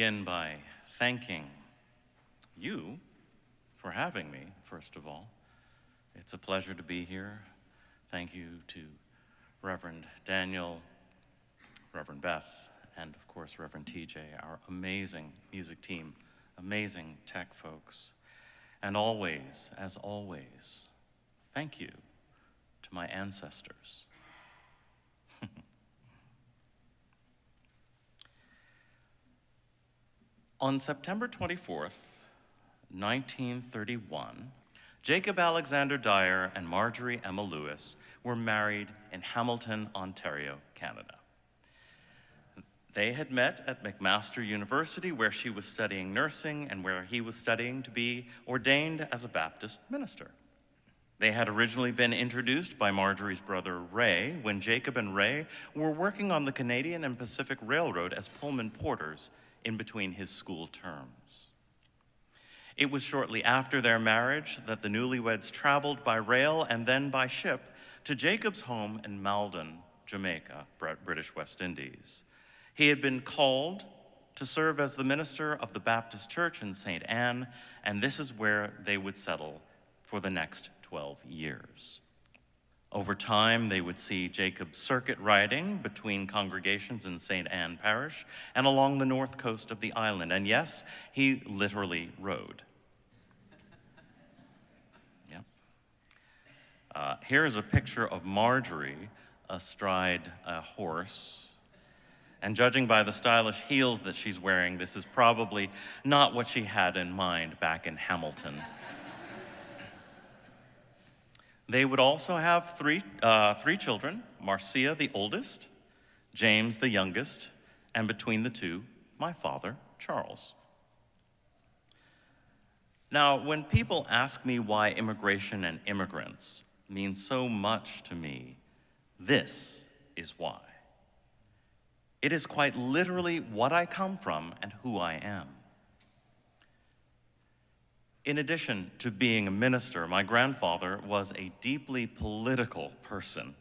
begin by thanking you for having me, first of all. It's a pleasure to be here. Thank you to Reverend Daniel, Reverend Beth, and of course, Reverend TJ, our amazing music team, amazing tech folks. And always, as always, thank you to my ancestors. On September 24th, 1931, Jacob Alexander Dyer and Marjorie Emma Lewis were married in Hamilton, Ontario, Canada. They had met at McMaster University, where she was studying nursing and where he was studying to be ordained as a Baptist minister. They had originally been introduced by Marjorie's brother Ray when Jacob and Ray were working on the Canadian and Pacific Railroad as Pullman porters in between his school terms. It was shortly after their marriage that the newlyweds traveled by rail and then by ship to Jacob's home in Malden, Jamaica, British West Indies. He had been called to serve as the minister of the Baptist Church in St. Anne, and this is where they would settle for the next 12 years. Over time, they would see Jacob circuit riding between congregations in St. Anne Parish and along the north coast of the island. And yes, he literally rode. Yeah. Here's a picture of Marjorie astride a horse. And judging by the stylish heels that she's wearing, this is probably not what she had in mind back in Hamilton. They would also have three children, Marcia, the oldest, James, the youngest, and between the two, my father, Charles. Now, when people ask me why immigration and immigrants mean so much to me, this is why. It is quite literally what I come from and who I am. In addition to being a minister, my grandfather was a deeply political person.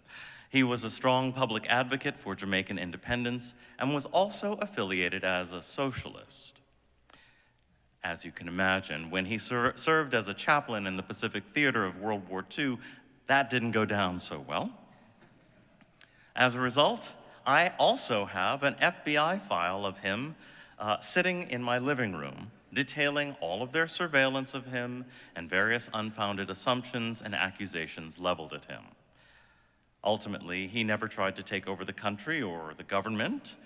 He was a strong public advocate for Jamaican independence and was also affiliated as a socialist. As you can imagine, when he served as a chaplain in the Pacific Theater of World War II, that didn't go down so well. As a result, I also have an FBI file of him sitting in my living room, detailing all of their surveillance of him and various unfounded assumptions and accusations leveled at him. Ultimately, he never tried to take over the country or the government,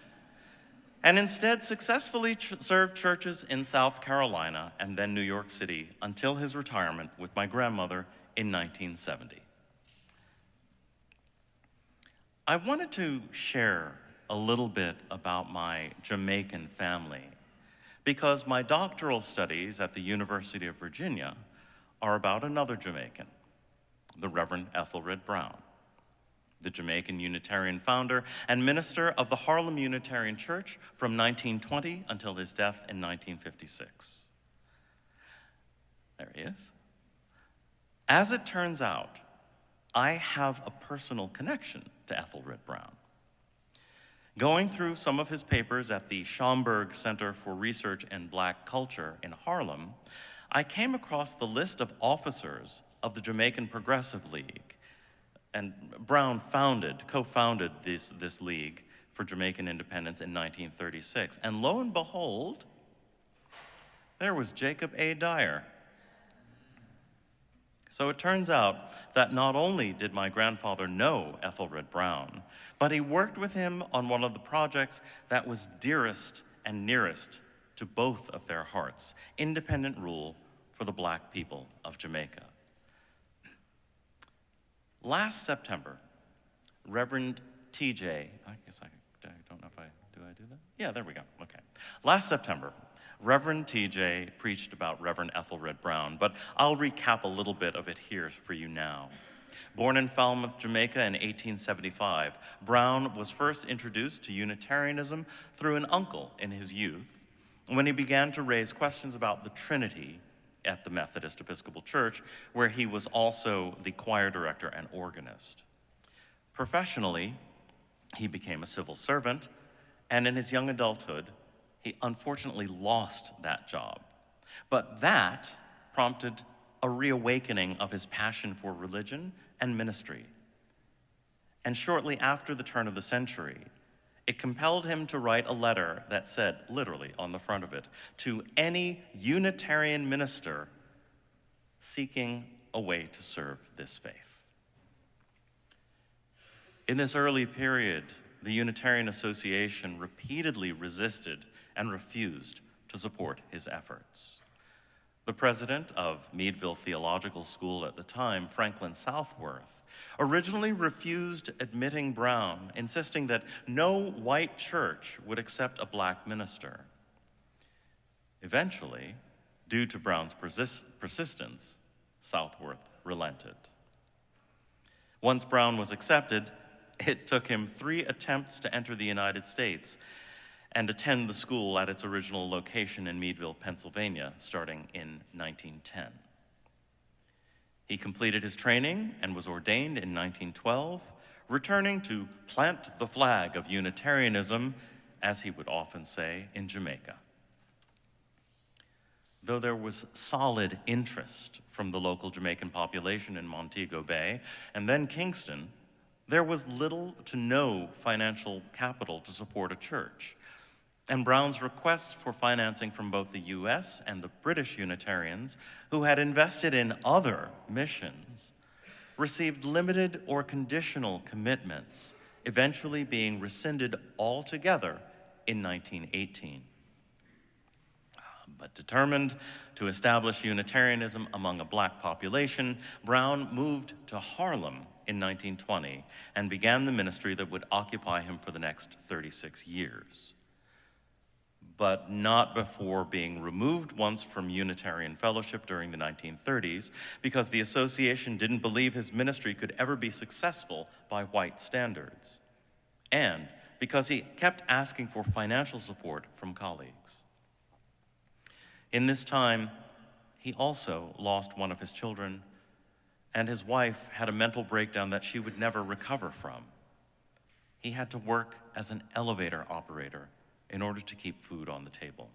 and instead successfully served churches in South Carolina and then New York City until his retirement with my grandmother in 1970. I wanted to share a little bit about my Jamaican family, because my doctoral studies at the University of Virginia are about another Jamaican, the Reverend Ethelred Brown, the Jamaican Unitarian founder and minister of the Harlem Unitarian Church from 1920 until his death in 1956. There he is. As it turns out, I have a personal connection to Ethelred Brown. Going through some of his papers at the Schomburg Center for Research in Black Culture in Harlem, I came across the list of officers of the Jamaican Progressive League. And Brown co-founded this league for Jamaican independence in 1936. And lo and behold, there was Jacob A. Dyer. So it turns out that not only did my grandfather know Ethelred Brown, but he worked with him on one of the projects that was dearest and nearest to both of their hearts, independent rule for the Black people of Jamaica. Last September, Reverend TJ, I don't know if do I do that? Yeah, there we go, okay. Last September, Reverend TJ preached about Reverend Ethelred Brown, but I'll recap a little bit of it here for you now. Born in Falmouth, Jamaica in 1875, Brown was first introduced to Unitarianism through an uncle in his youth when he began to raise questions about the Trinity at the Methodist Episcopal Church, where he was also the choir director and organist. Professionally, he became a civil servant, and in his young adulthood, He unfortunately lost that job, but that prompted a reawakening of his passion for religion and ministry. And shortly after the turn of the century, it compelled him to write a letter that said, literally on the front of it, to any Unitarian minister seeking a way to serve this faith. In this early period, the Unitarian Association repeatedly resisted and refused to support his efforts. The president of Meadville Theological School at the time, Franklin Southworth, originally refused admitting Brown, insisting that no white church would accept a black minister. Eventually, due to Brown's persistence, Southworth relented. Once Brown was accepted, it took him 3 attempts to enter the United States and attend the school at its original location in Meadville, Pennsylvania, starting in 1910. He completed his training and was ordained in 1912, returning to plant the flag of Unitarianism, as he would often say, in Jamaica. Though there was solid interest from the local Jamaican population in Montego Bay and then Kingston, there was little to no financial capital to support a church. And Brown's requests for financing from both the US and the British Unitarians, who had invested in other missions, received limited or conditional commitments, eventually being rescinded altogether in 1918. But determined to establish Unitarianism among a black population, Brown moved to Harlem in 1920 and began the ministry that would occupy him for the next 36 years. But not before being removed once from Unitarian fellowship during the 1930s, because the association didn't believe his ministry could ever be successful by white standards, and because he kept asking for financial support from colleagues. In this time, he also lost one of his children, and his wife had a mental breakdown that she would never recover from. He had to work as an elevator operator in order to keep food on the table.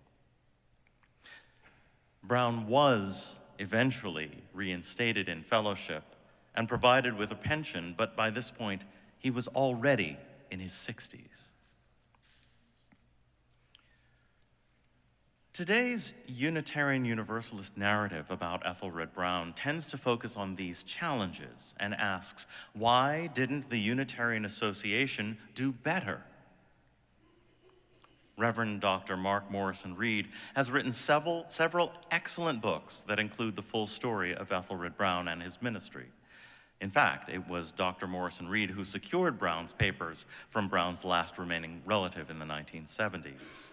Brown was eventually reinstated in fellowship and provided with a pension, but by this point, he was already in his 60s. Today's Unitarian Universalist narrative about Ethelred Brown tends to focus on these challenges and asks, why didn't the Unitarian Association do better? Reverend Dr. Mark Morrison Reed has written several excellent books that include the full story of Ethelred Brown and his ministry. In fact, it was Dr. Morrison Reed who secured Brown's papers from Brown's last remaining relative in the 1970s.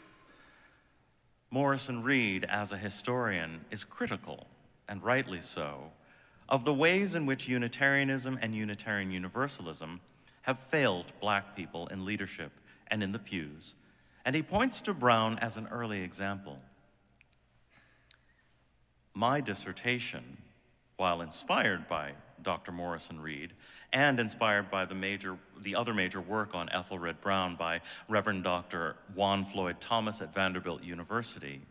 Morrison Reed, as a historian, is critical, and rightly so, of the ways in which Unitarianism and Unitarian Universalism have failed black people in leadership and in the pews, and he points to Brown as an early example. My dissertation, while inspired by Dr. Morrison Reed and inspired by the other major work on Ethelred Brown by Reverend Dr. Juan Floyd Thomas at Vanderbilt University,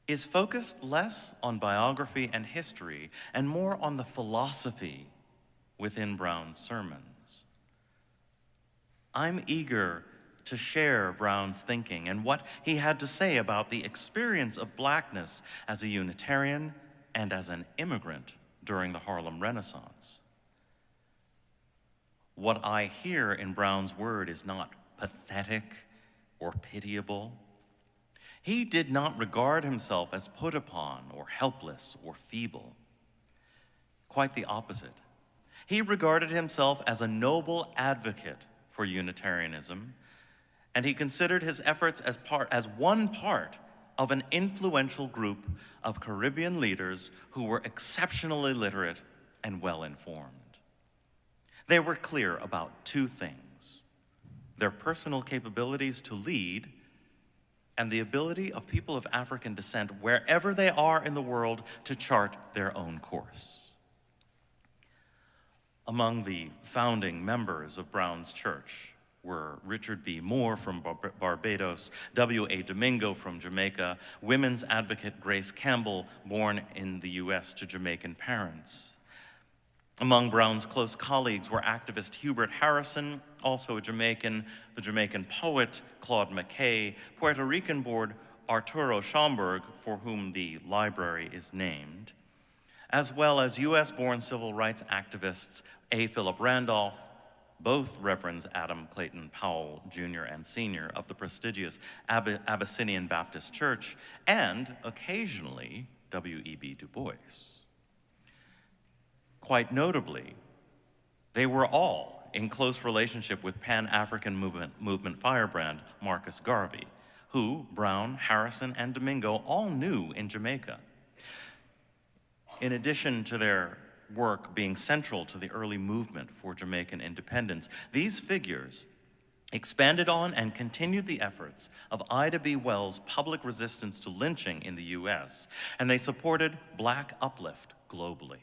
is focused less on biography and history and more on the philosophy within Brown's sermons. I'm eager to share Brown's thinking and what he had to say about the experience of blackness as a Unitarian and as an immigrant during the Harlem Renaissance. What I hear in Brown's word is not pathetic or pitiable. He did not regard himself as put upon or helpless or feeble. Quite the opposite. He regarded himself as a noble advocate for Unitarianism, and he considered his efforts as one part of an influential group of Caribbean leaders who were exceptionally literate and well-informed. They were clear about 2 things: their personal capabilities to lead and the ability of people of African descent, wherever they are in the world, to chart their own course. Among the founding members of Brown's church were Richard B. Moore from Barbados, W.A. Domingo from Jamaica, women's advocate Grace Campbell, born in the U.S. to Jamaican parents. Among Brown's close colleagues were activist Hubert Harrison, also a Jamaican, the Jamaican poet Claude McKay, Puerto Rican born Arturo Schomburg, for whom the library is named, as well as US-born civil rights activists A. Philip Randolph, both Reverends Adam Clayton Powell, Jr. and Sr. of the prestigious Abyssinian Baptist Church, and occasionally W.E.B. Du Bois. Quite notably, they were all in close relationship with Pan-African movement firebrand Marcus Garvey, who Brown, Harrison, and Domingo all knew in Jamaica. In addition to their work being central to the early movement for Jamaican independence, these figures expanded on and continued the efforts of Ida B. Wells' public resistance to lynching in the US, and they supported Black uplift globally.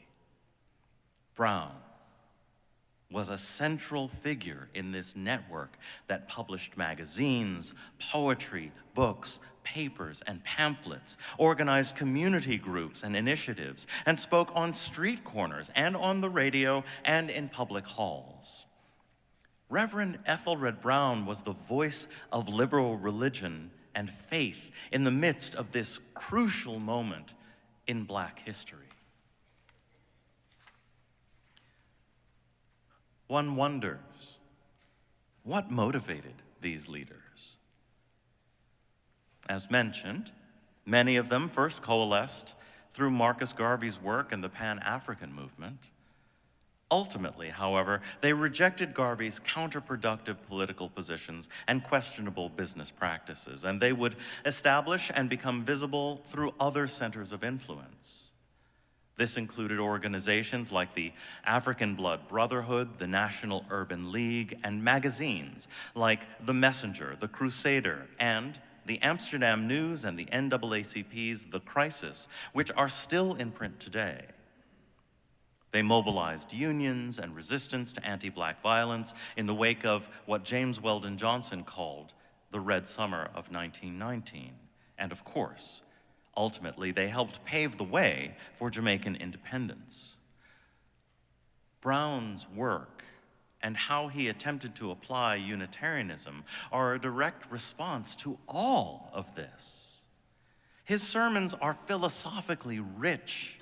Brown was a central figure in this network that published magazines, poetry, books, papers, and pamphlets, organized community groups and initiatives, and spoke on street corners and on the radio and in public halls. Reverend Ethelred Brown was the voice of liberal religion and faith in the midst of this crucial moment in Black history. One wonders, what motivated these leaders? As mentioned, many of them first coalesced through Marcus Garvey's work in the Pan-African movement. Ultimately, however, they rejected Garvey's counterproductive political positions and questionable business practices, and they would establish and become visible through other centers of influence. This included organizations like the African Blood Brotherhood, the National Urban League, and magazines like The Messenger, The Crusader, and the Amsterdam News and the NAACP's The Crisis, which are still in print today. They mobilized unions and resistance to anti-Black violence in the wake of what James Weldon Johnson called the Red Summer of 1919, and of course, ultimately, they helped pave the way for Jamaican independence. Brown's work and how he attempted to apply Unitarianism are a direct response to all of this. His sermons are philosophically rich.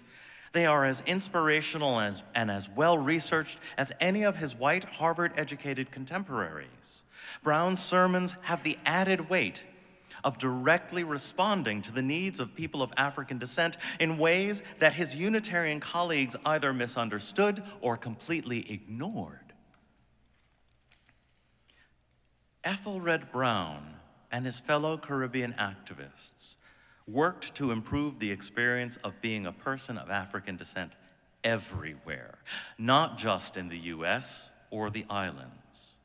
They are as inspirational and as well-researched as any of his white Harvard-educated contemporaries. Brown's sermons have the added weight of directly responding to the needs of people of African descent in ways that his Unitarian colleagues either misunderstood or completely ignored. Ethelred Brown and his fellow Caribbean activists worked to improve the experience of being a person of African descent everywhere, not just in the US or the islands.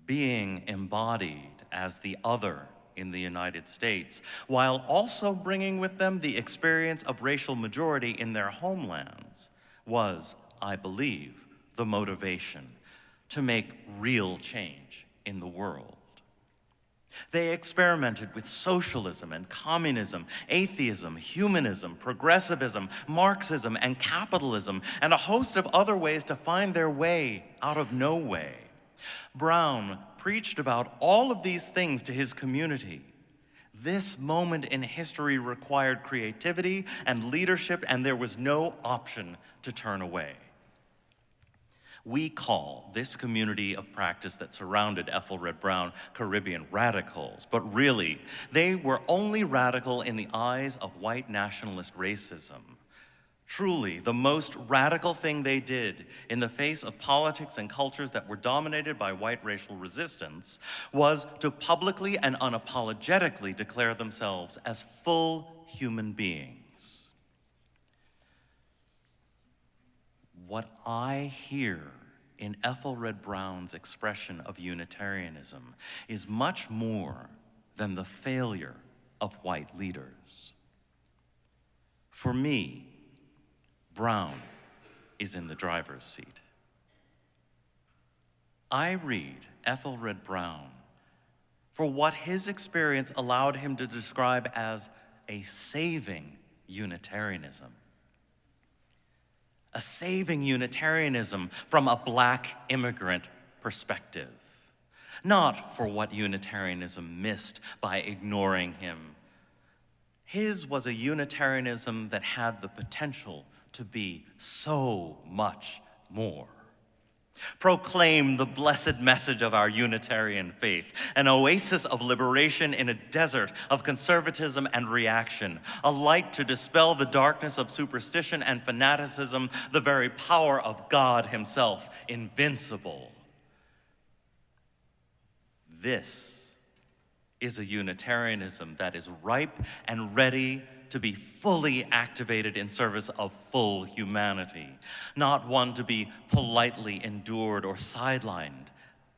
Being embodied as the other in the United States, while also bringing with them the experience of racial majority in their homelands, was, I believe, the motivation to make real change in the world. They experimented with socialism and communism, atheism, humanism, progressivism, Marxism, and capitalism, and a host of other ways to find their way out of no way. Brown preached about all of these things to his community. This moment in history required creativity and leadership, and there was no option to turn away. We call this community of practice that surrounded Ethelred Brown Caribbean radicals, but really, they were only radical in the eyes of white nationalist racism. Truly, the most radical thing they did in the face of politics and cultures that were dominated by white racial resistance was to publicly and unapologetically declare themselves as full human beings. What I hear in Ethelred Brown's expression of Unitarianism is much more than the failure of white leaders. For me, Brown is in the driver's seat. I read Ethelred Brown for what his experience allowed him to describe as a saving Unitarianism. A saving Unitarianism from a black immigrant perspective. Not for what Unitarianism missed by ignoring him. His was a Unitarianism that had the potential to be so much more. Proclaim the blessed message of our Unitarian faith, an oasis of liberation in a desert of conservatism and reaction, a light to dispel the darkness of superstition and fanaticism, the very power of God himself, invincible. This is a Unitarianism that is ripe and ready to be fully activated in service of full humanity, not one to be politely endured or sidelined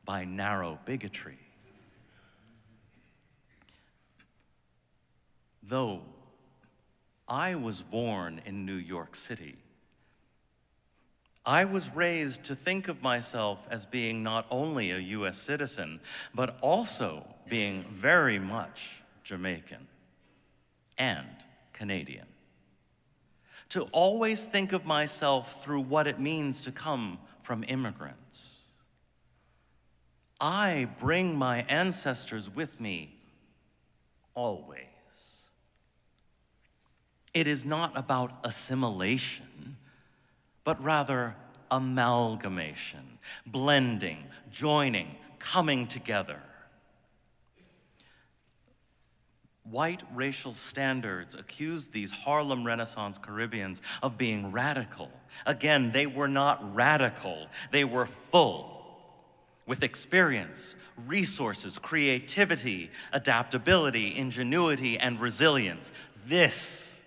by narrow bigotry. Though I was born in New York City, I was raised to think of myself as being not only a U.S. citizen, but also being very much Jamaican and Canadian. To always think of myself through what it means to come from immigrants. I bring my ancestors with me always. It is not about assimilation, but rather amalgamation, blending, joining, coming together. White racial standards accused these Harlem Renaissance Caribbeans of being radical. Again, they were not radical, they were full, with experience, resources, creativity, adaptability, ingenuity, and resilience. This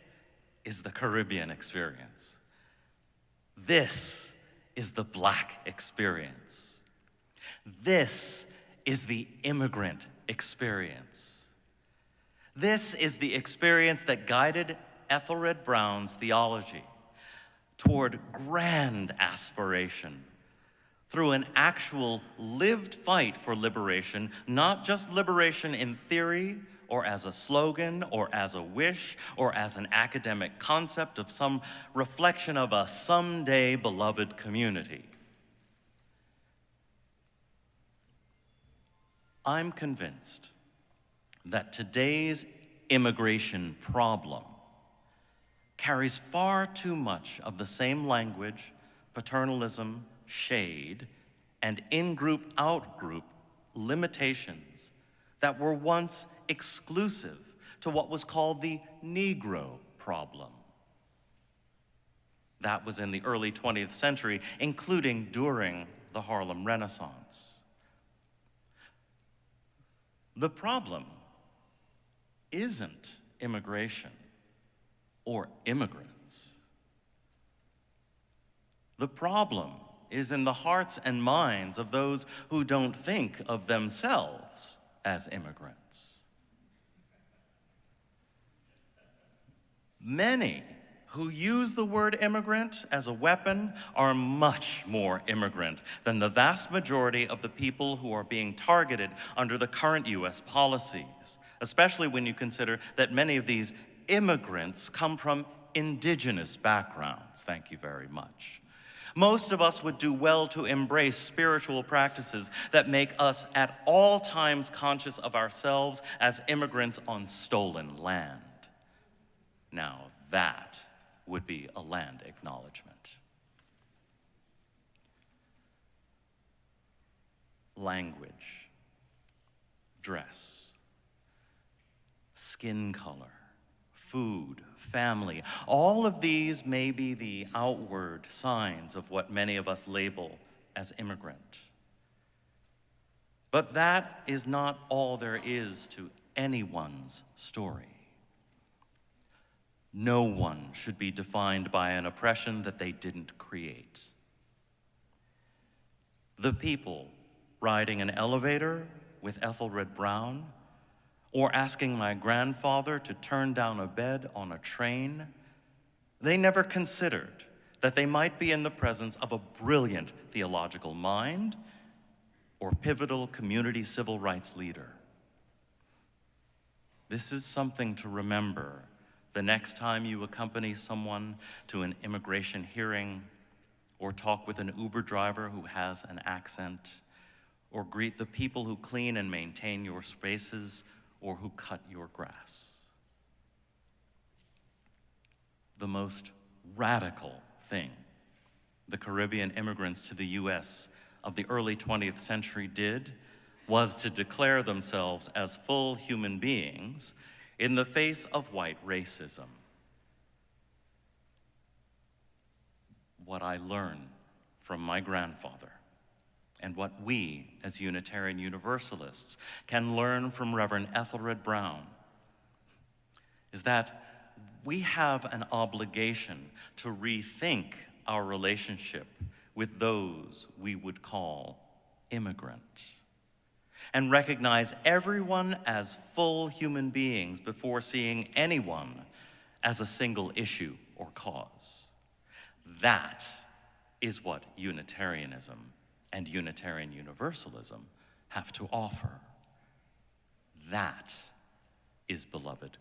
is the Caribbean experience. This is the Black experience. This is the immigrant experience. This is the experience that guided Ethelred Brown's theology toward grand aspiration through an actual lived fight for liberation, not just liberation in theory or as a slogan or as a wish or as an academic concept of some reflection of a someday beloved community. I'm convinced that today's immigration problem carries far too much of the same language, paternalism, shade, and in-group, out-group limitations that were once exclusive to what was called the Negro problem. That was in the early 20th century, including during the Harlem Renaissance. The problem isn't immigration or immigrants. The problem is in the hearts and minds of those who don't think of themselves as immigrants. Many who use the word immigrant as a weapon are much more immigrant than the vast majority of the people who are being targeted under the current US policies, especially when you consider that many of these immigrants come from indigenous backgrounds. Thank you very much. Most of us would do well to embrace spiritual practices that make us at all times conscious of ourselves as immigrants on stolen land. Now that would be a land acknowledgement. Language, dress, skin color, food, family, all of these may be the outward signs of what many of us label as immigrant. But that is not all there is to anyone's story. No one should be defined by an oppression that they didn't create. The people riding an elevator with Ethelred Brown, or asking my grandfather to turn down a bed on a train, they never considered that they might be in the presence of a brilliant theological mind or pivotal community civil rights leader. This is something to remember the next time you accompany someone to an immigration hearing, or talk with an Uber driver who has an accent, or greet the people who clean and maintain your spaces, or who cut your grass. The most radical thing the Caribbean immigrants to the US of the early 20th century did was to declare themselves as full human beings in the face of white racism. What I learned from my grandfather, and what we as Unitarian Universalists can learn from Reverend Ethelred Brown, is that we have an obligation to rethink our relationship with those we would call immigrants, and recognize everyone as full human beings before seeing anyone as a single issue or cause. That is what Unitarianism and Unitarian Universalism have to offer. That is beloved